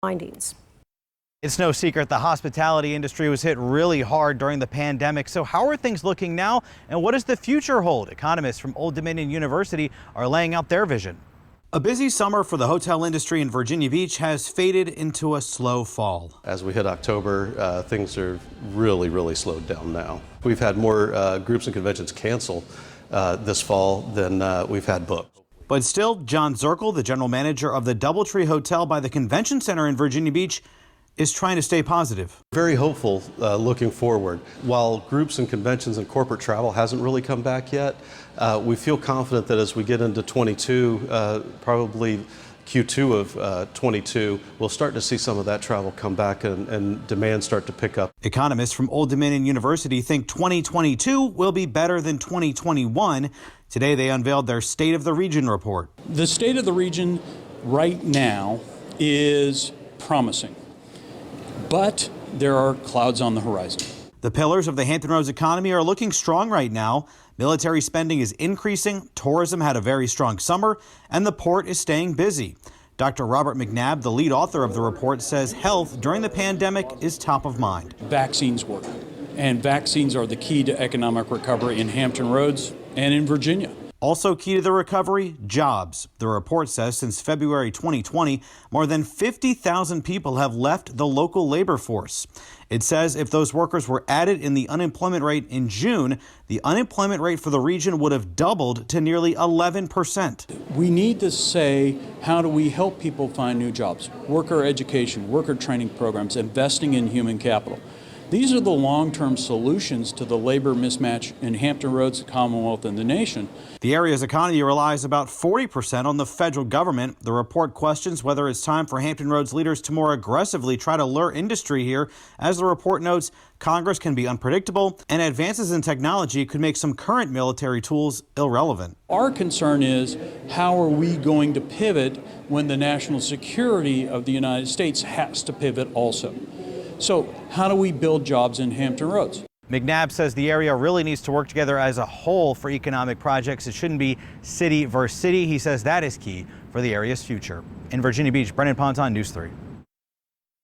findings. It's no secret the hospitality industry was hit really hard during the pandemic. So how are things looking now, and what does the future hold? Economists from Old Dominion University are laying out their vision. A busy summer for the hotel industry in Virginia Beach has faded into a slow fall. As we hit October, things are really slowed down now. We've had more groups and conventions cancel this fall than we've had booked. But still, John Zirkle, the general manager of the DoubleTree Hotel by the Convention Center in Virginia Beach, is trying to stay positive. Very hopeful looking forward. While groups and conventions and corporate travel hasn't really come back yet, we feel confident that as we get into 22, probably Q2 of 22, we'll start to see some of that travel come back and demand start to pick up. Economists from Old Dominion University think 2022 will be better than 2021. Today they unveiled their State of the Region report. The state of the region right now is promising, but there are clouds on the horizon. The pillars of the Hampton Roads economy are looking strong right now. Military spending is increasing, tourism had a very strong summer, and the port is staying busy. Dr. Robert McNabb, the lead author of the report, says health during the pandemic is top of mind. Vaccines work, and vaccines are the key to economic recovery in Hampton Roads and in Virginia. Also key to the recovery, jobs. The report says since February 2020, more than 50,000 people have left the local labor force. It says if those workers were added in the unemployment rate in June, the unemployment rate for the region would have doubled to nearly 11%. We need to say, how do we help people find new jobs? Worker education, worker training programs, investing in human capital. These are the long-term solutions to the labor mismatch in Hampton Roads, the Commonwealth, and the nation. The area's economy relies about 40% on the federal government. The report questions whether it's time for Hampton Roads leaders to more aggressively try to lure industry here. As the report notes, Congress can be unpredictable, and advances in technology could make some current military tools irrelevant. Our concern is, how are we going to pivot when the national security of the United States has to pivot also? So how do we build jobs in Hampton Roads? McNabb says the area really needs to work together as a whole for economic projects. It shouldn't be city versus city. He says that is key for the area's future. In Virginia Beach, Brendan Ponton, News 3.